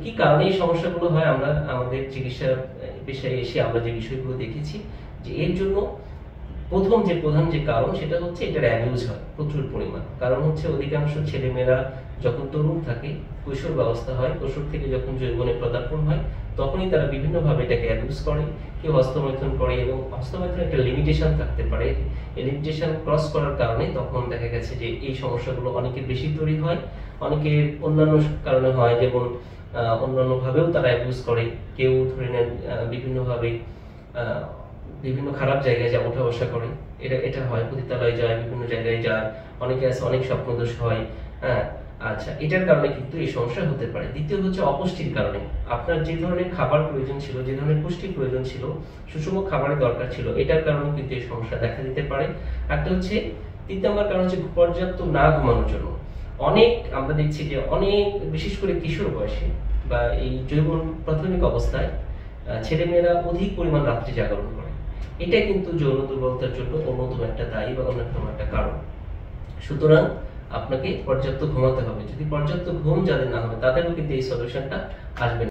কি কারণে এই সমস্যাগুলো হয় আমরা আমাদের চিকিৎসা পেশায় এসে আমরা যে বিষয়গুলো দেখেছি যে এর জন্য প্রধান যে কারণ সেটা হচ্ছে এটার অ্যাবিউজ হয় প্রচুর পরিমাণ। কারণ হচ্ছে অধিকাংশ ছেলেমেয়েরা যখন তরুণ থাকে, কৈশোর ব্যবস্থা হয়, কৈশোর থেকে যখন যৌবনে পদার্পণ হয় তখনই তারা বিভিন্নভাবে এটাকে অ্যাবিউজ করে, কেউ হস্তমৈথুন করে এবং হস্তমৈথুনের একটা লিমিটেশন থাকতে পারে। এই লিমিটেশন ক্রস করার কারণে তখন দেখা গেছে যে এই সমস্যাগুলো অনেকের বেশি তৈরি হয়, অনেকের অন্যান্য কারণে হয়, যেমন অন্যান্য ভাবেও তারা অ্যাবিউজ করে। কেউ ধরে নেন বিভিন্নভাবে বিভিন্ন খারাপ জায়গায় যা ওঠা বসা করে, এটা হয়, পতিতালয়ে যায়, বিভিন্ন জায়গায় যায়, অনেকে আছে অনেক স্বপ্নদোষ হয়। হ্যাঁ, আচ্ছা, এটার কারণে কিন্তু এই সমস্যা হতে পারে। দ্বিতীয় হচ্ছে অপুষ্টির কারণে। আপনার যে ধরনের খাবার প্রয়োজন ছিল, যে ধরনের পুষ্টির প্রয়োজন ছিল, সুষম খাবারের দরকার ছিল, এটার কারণে কিন্তু এই সমস্যা দেখা দিতে পারে। একটা হচ্ছে ৩ নম্বর কারণ হচ্ছে পর্যাপ্ত না ঘুমানোর জন্য। আমরা দেখছি যে অনেক, বিশেষ করে কিশোর বয়সে বা এই যৌবন প্রাথমিক অবস্থায় ছেলেমেয়েরা অধিক পরিমাণ রাত্রি জাগরণ করে। এটা কিন্তু যৌন দুর্বলতার জন্য অন্যতম একটা দায়ী বা অন্যতম একটা কারণ। সুতরাং আপনাকে পর্যাপ্ত ঘুমাতে হবে। যদি পর্যাপ্ত ঘুম যাদের না হবে তাদেরও কিন্তু এই সলিউশনটা আসবে না।